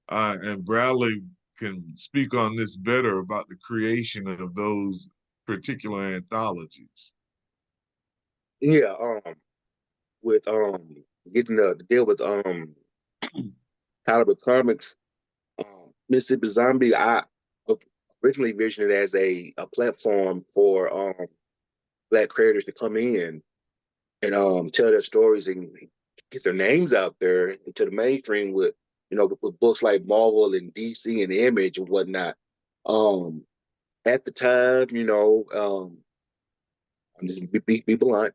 And Bradley can speak on this better about the creation of those particular anthologies. Yeah, with getting to deal with Caliber Comics, Mississippi Zombie, I originally envisioned it as a platform for Black creators to come in and tell their stories and get their names out there into the mainstream with with books like Marvel and DC and Image and whatnot. At the time, I'm just be blunt,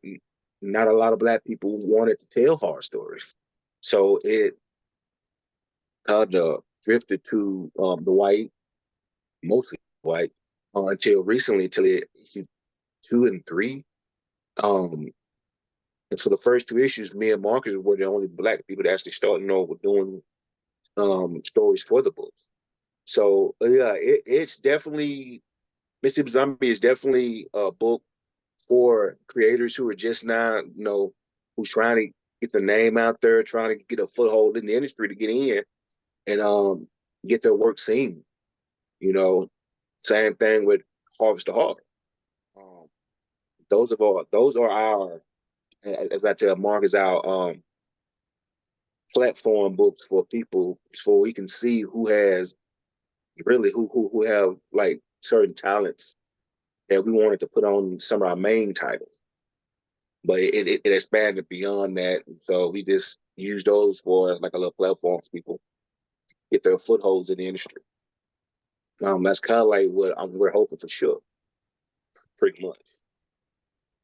not a lot of Black people wanted to tell horror stories, so it kind of drifted to the white, mostly white, until recently, until it hit 2 and 3. And for the first 2 issues, me and Marcus were the only Black people that actually started over doing stories for the books. So yeah, it's definitely, Mississippi Zombie is definitely a book for creators who are just now, who's trying to get their name out there, trying to get a foothold in the industry to get in and get their work seen. Same thing with Harvest of Horror. Those are our, as I tell Marcus, our platform books for people, so we can see who has really who have like certain talents that we wanted to put on some of our main titles. But it expanded beyond that. So we just use those for like a little platform for people get their footholds in the industry. That's kind of like what we're hoping for sure, pretty much.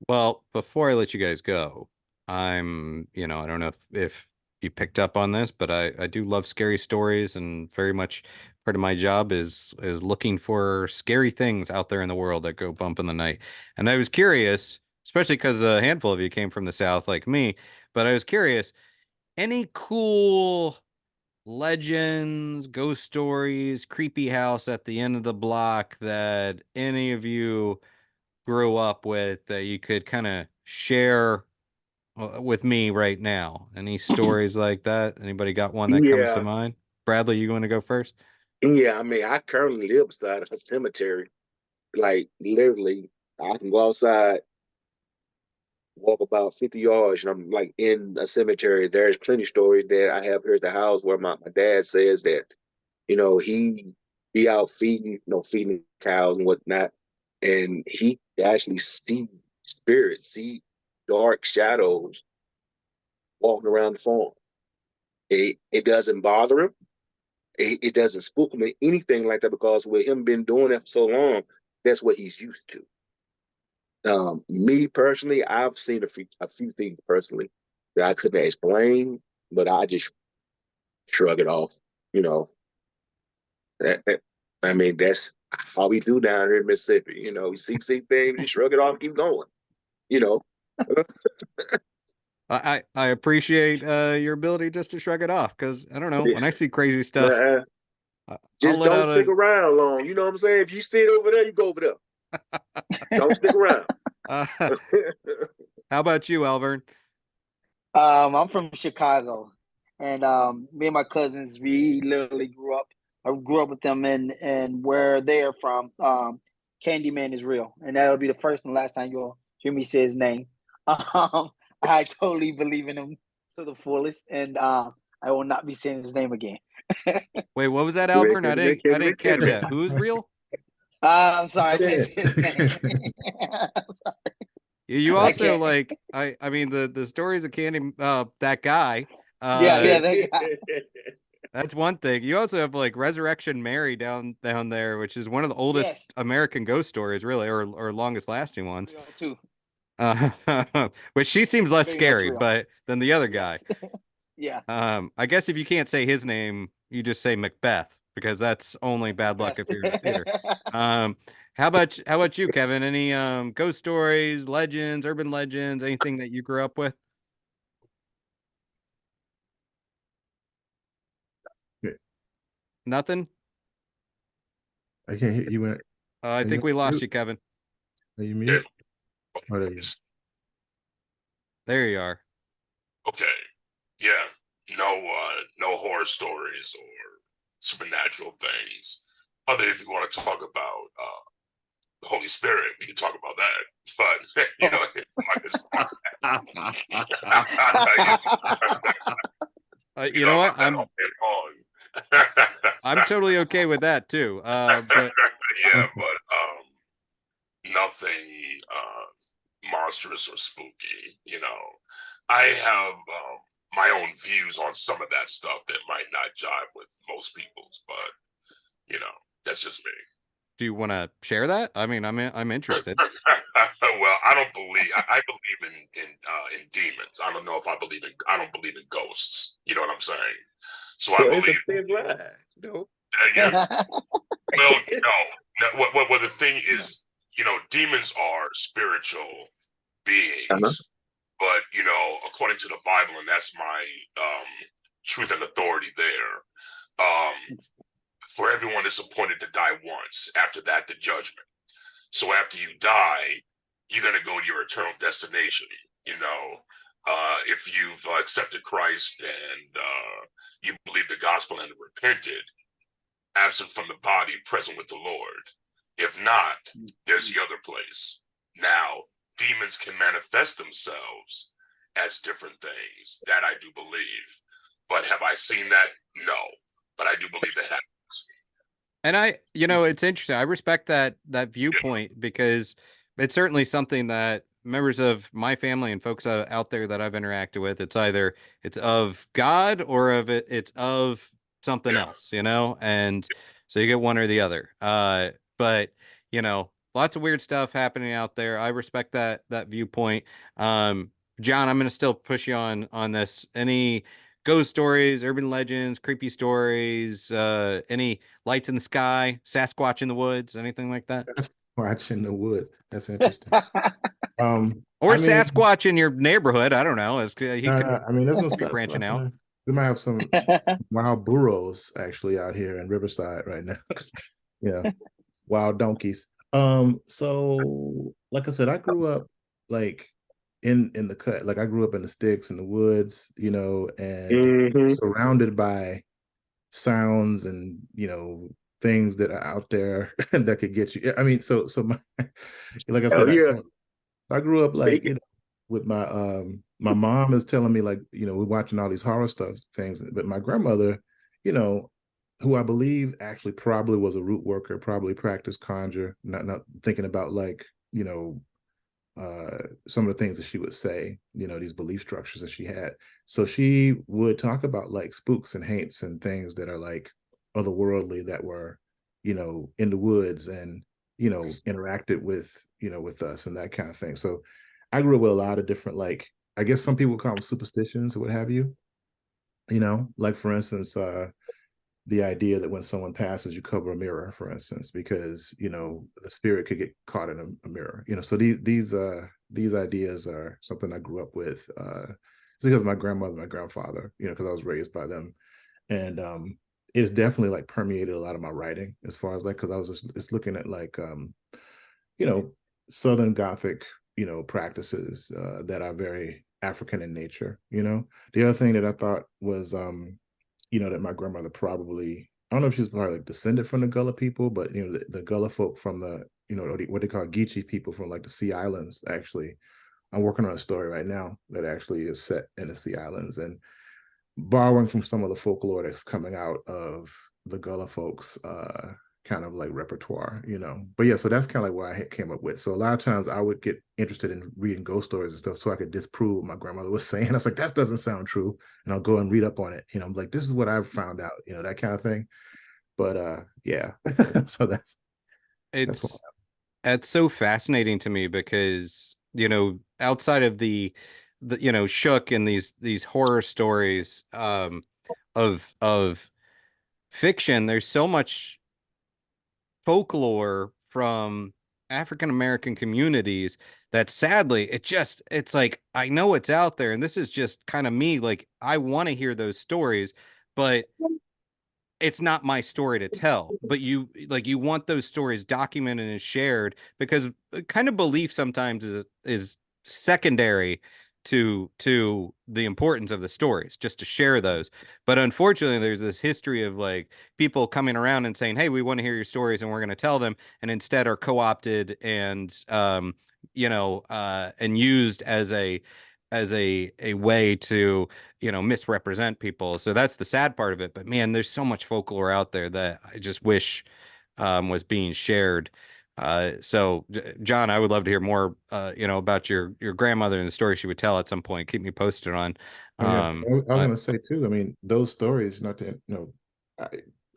Well, before I let you guys go, I don't know if you picked up on this, but I do love scary stories, and very much part of my job is looking for scary things out there in the world that go bump in the night. And I was curious, especially because a handful of you came from the South like me, but I was curious, any cool legends, ghost stories, creepy house at the end of the block that any of you grew up with that you could kind of share with me right now? Any stories like that? Anybody got one that comes to Yeah, mind? Bradley, you want to go first? yeah. I mean, I currently live beside a cemetery. Like literally, I can go outside, walk about 50 yards, and I'm like in a cemetery. There's plenty of stories that I have here at the house where my dad says that, he be out feeding, feeding cows and whatnot, and he actually see spirits, see dark shadows walking around the farm. It doesn't bother him. It doesn't spook him, anything like that, because with him been doing it for so long, that's what he's used to. Me personally, I've seen a few things personally that I couldn't explain, but I just shrug it off. You know, I mean, that's how we do down here in Mississippi. We see things, you shrug it off, keep going. You know. I appreciate your ability just to shrug it off, because I don't know, Yeah. when I see crazy stuff, I'll Just let don't out stick a around long. You know what I'm saying? If you sit over there, you go over there. Don't stick around. how about you, Alverne? I'm from Chicago, and me and my cousins, we literally grew up. I grew up with them, and where they're from, Candyman is real, and that'll be the first and last time you'll hear me say his name. I totally believe in him to the fullest, and I will not be saying his name again. Wait, what was that, Alverne? I didn't catch that. Who's real? I'm sorry, I can't Yeah. say his name. You I also can't. like I mean the stories of Candy that guy. Yeah, that guy. That's one thing. You also have like Resurrection Mary down there, which is one of the oldest Yes. American ghost stories, really, or longest lasting ones. Real too. Which she seems less Very much scary, real. but than the other guy. Yes. Yeah. I guess if you can't say his name, you just say Macbeth because that's only bad luck if you're in the theater. How about you, Kevin? Any ghost stories, legends, urban legends, anything that you grew up with? Yeah. Nothing? I can't hear you. Went. I think we lost you, Kevin. Are you mute? Oh, there you go. There you are. Okay. Yeah. No horror stories or supernatural things. Other if you want to talk about the Holy Spirit, we can talk about that. But you know, you know what? I'm totally okay with that too. But yeah, but nothing monstrous or spooky. You know, I have my own views on some of that stuff that might not jive with most people's, but you know, that's just me. do you want to share that? I mean, I'm interested. Well, I don't believe. I believe in demons. I don't know if I believe in. I don't believe in ghosts. You know what I'm saying? So I It's believe. a thin line. No. Well, no. Well, the thing is, you know, demons are spiritual beings, but you know, according to the Bible, and that's my truth and authority there. For everyone is appointed to die once. After that, the judgment. So after you die, you're going to go to your eternal destination. You know, if you've accepted Christ and you believe the gospel and repented, absent from the body, present with the Lord. If not, there's the other place. Now, demons can manifest themselves as different things. That I do believe. But have I seen that? No. But I do believe that happens. And it's interesting. I respect that viewpoint because it's certainly something that members of my family and folks out there that I've interacted with, it's either it's of God or it's of something else, and so you get one or the other. But lots of weird stuff happening out there. I respect that viewpoint. John, I'm going to still push you on this. Any ghost stories, urban legends, creepy stories, any lights in the sky, Sasquatch in the woods, anything like that? Sasquatch in the woods. That's interesting. Or Sasquatch in your neighborhood. I don't know. I mean, there's no be branching out. We might have some wild burros actually out here in Riverside right now. Wild donkeys. So like I said, I grew up like in the cut. Like I grew up in the sticks in the woods, and surrounded by sounds and things that are out there that could get you. I mean, so my like I said, I grew up like with my my mom is telling me like we're watching all these horror things, but my grandmother, who I believe actually probably was a root worker, probably practiced conjure, not thinking about like some of the things that she would say, these belief structures that she had. So she would talk about like spooks and haints and things that are like otherworldly that were, in the woods and, interacted with, with us and that kind of thing. So I grew up with a lot of different, like, I guess some people call them superstitions or what have you, like for instance, the idea that when someone passes, you cover a mirror, for instance, because the spirit could get caught in a mirror. So these ideas are something I grew up with. It's because of my grandmother, my grandfather, because I was raised by them, and it's definitely like permeated a lot of my writing as far as like because I was just looking at like Southern Gothic practices that are very African in nature. The other thing that I thought was that my grandmother probably, I don't know if she's probably like descended from the Gullah people, but the Gullah folk from the what they call Geechee people from like the Sea Islands actually I'm working on a story right now that actually is set in the Sea Islands and borrowing from some of the folklore that's coming out of the Gullah folks, kind of like repertoire, you know. But yeah, so that's kind of like what I came up with. So a lot of times I would get interested in reading ghost stories and stuff so I could disprove what my grandmother was saying. I was like, that doesn't sound true. And I'll go and read up on it. You know, I'm like, this is what I've found out, you know, that kind of thing. But yeah. So that's what it's so fascinating to me because, you know, outside of the you know, Shook and these horror stories of fiction, there's so much folklore from African American communities that sadly it's like I know it's out there and this is just kind of me, like I want to hear those stories, but it's not my story to tell. But you want those stories documented and shared because kind of belief sometimes is secondary to the importance of the stories, just to share those. But unfortunately there's this history of like people coming around and saying, hey, we want to hear your stories and we're going to tell them, and instead are co-opted and you know, and used as a way to, you know, misrepresent people. So that's the sad part of it. But man, there's so much folklore out there that I just wish was being shared. So John, I would love to hear more, you know, about your grandmother and the story she would tell at some point. Keep me posted on. Oh, yeah, I was going to say too. I mean, those stories, not to, you know,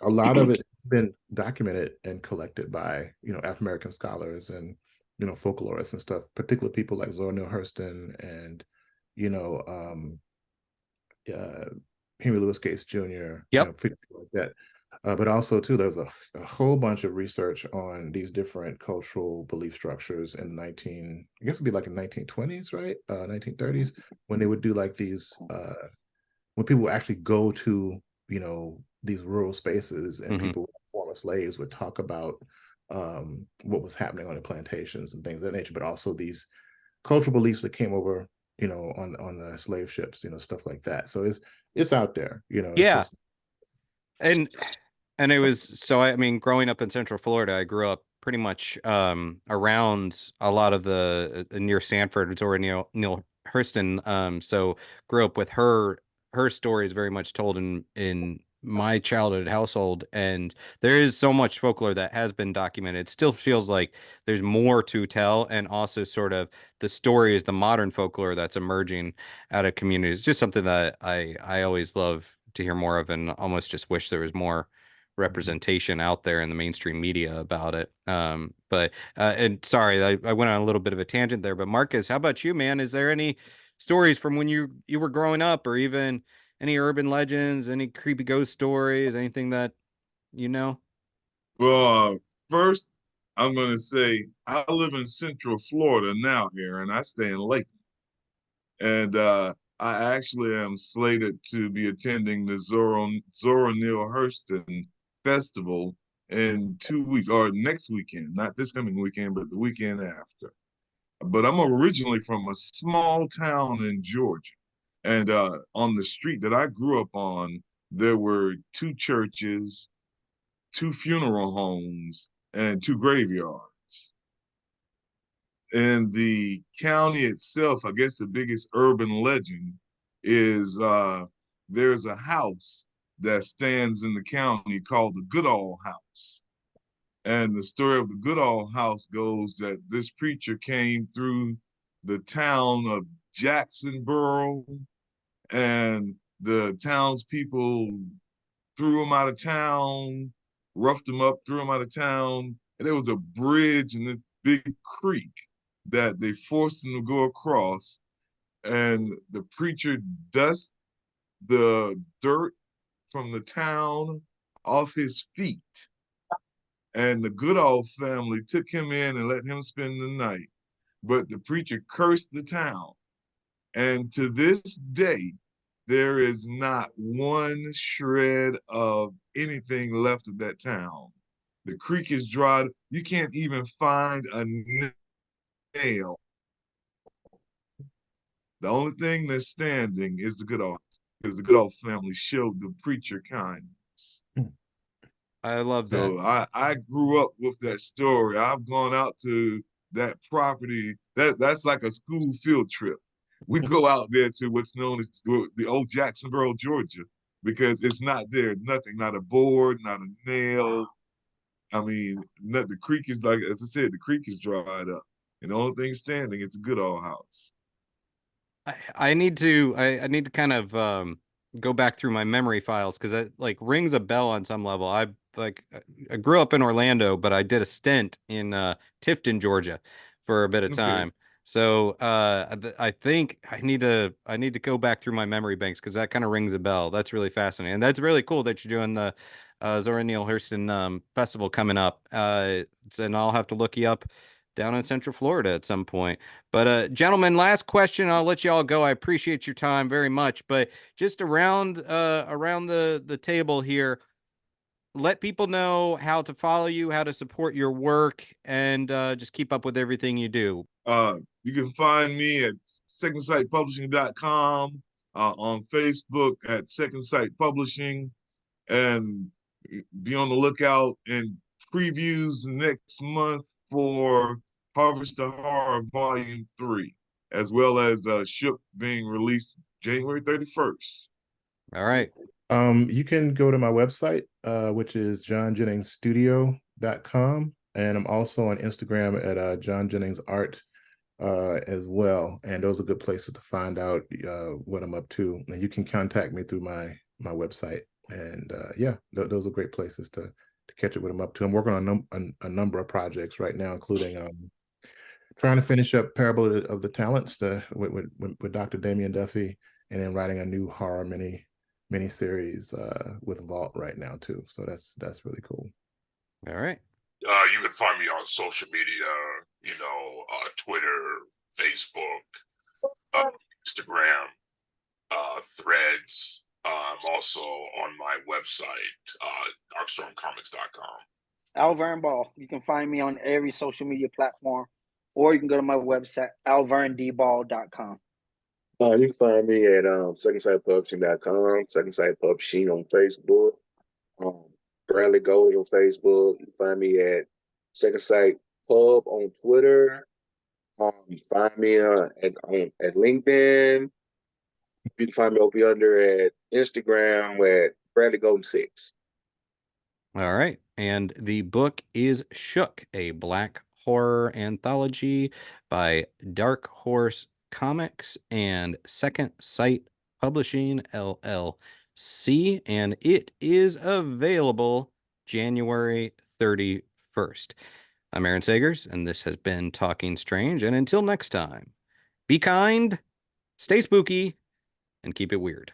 a lot of it has been documented and collected by, you know, African American scholars and, you know, folklorists and stuff. Particularly people like Zora Neale Hurston and, you know, Henry Louis Gates Jr. You know, Yep. people like that. But also too, there's a whole bunch of research on these different cultural belief structures in I guess it'd be like in 1920s, right? 1930s, when they would do like these, when people would actually go to, you know, these rural spaces and people, former slaves, would talk about what was happening on the plantations and things of that nature, but also these cultural beliefs that came over, you know, on the slave ships, you know, stuff like that. So it's out there, you know. It's Yeah. just, And it was, so I mean, growing up in Central Florida, I grew up pretty much around a lot of the near Sanford, Zora Neale Hurston. So grew up with her stories very much told in my childhood household, and there is so much folklore that has been documented. It still feels like there's more to tell, and also sort of the story is the modern folklore that's emerging out of communities. It's just something that I always love to hear more of, and almost just wish there was more representation out there in the mainstream media about it. But and sorry, I went on a little bit of a tangent there, but Marcus, how about you, man? Is there any stories from when you were growing up, or even any urban legends, any creepy ghost stories, anything that you know? Well, first, I'm going to say I live in Central Florida now here, and I stay in Lake. And I actually am slated to be attending the Zora Neale Hurston Festival in 2 weeks, or next weekend, not this coming weekend, but the weekend after. But I'm originally from a small town in Georgia. And on the street that I grew up on, there were two churches, two funeral homes, and two graveyards. In the county itself, I guess the biggest urban legend is there's a house that stands in the county called the Goodall House. And the story of the Goodall House goes that this preacher came through the town of Jacksonboro, and the townspeople threw him out of town, roughed him up, threw him out of town. And there was a bridge in this big creek that they forced him to go across. And the preacher dusted the dirt from the town off his feet. And the Goodall family took him in and let him spend the night. But the preacher cursed the town. And to this day, there is not one shred of anything left of that town. The creek is dried. You can't even find a nail. The only thing that's standing is the Goodall, because the Goodall family showed the preacher kindness. I love that. So I grew up with that story. I've gone out to that property, that's like a school field trip. We go out there to what's known as the old Jacksonboro, Georgia, because it's not there, nothing, not a board, not a nail. I mean, the creek is, like, as I said, the creek is dried up. And the only thing standing, it's a good old house. I need to kind of go back through my memory files because it like rings a bell on some level. I grew up in Orlando, but I did a stint in Tifton, Georgia for a bit of Okay. time. So I think I need to go back through my memory banks because that kind of rings a bell. That's really fascinating. And that's really cool that you're doing the Zora Neale Hurston festival coming up. And I'll have to look you up down in Central Florida at some point. But gentlemen, last question. I'll let you all go. I appreciate your time very much. But just around the table here, let people know how to follow you, how to support your work, and just keep up with everything you do. You can find me at secondsightpublishing.com, on Facebook at Second Sight Publishing, and be on the lookout and previews next month for Harvest of Horror Volume 3, as well as Shook being released January 31st. All right. You can go to my website, which is johnjenningsstudio.com. And I'm also on Instagram at John Jennings Art as well. And those are good places to find out what I'm up to. And you can contact me through my website. And yeah, those are great places to catch up what I'm up to. I'm working on a number of projects right now, including trying to finish up Parable of the Talents with Dr. Damian Duffy, and then writing a new horror mini-series with Vault right now too. So that's really cool. All right. You can find me on social media, Twitter, Facebook, Instagram, Threads. I'm also on my website, darkstormcomics.com. Alverne Ball. You can find me on every social media platform, or you can go to my website, alvernedball.com. You can find me at secondsightpublishing.com, Second Sight Publishing on Facebook, Bradley Gold on Facebook. You can find me at Second Sight Pub on Twitter. You can find me at LinkedIn. You can find me over under at Instagram at Bradley Golden 6. All right. And the book is Shook, a Black Horror Anthology by Dark Horse Comics and Second Sight Publishing LLC, and it is available January 31st. I'm Aaron Sagers, and this has been Talking Strange. And until next time, be kind, stay spooky, and keep it weird.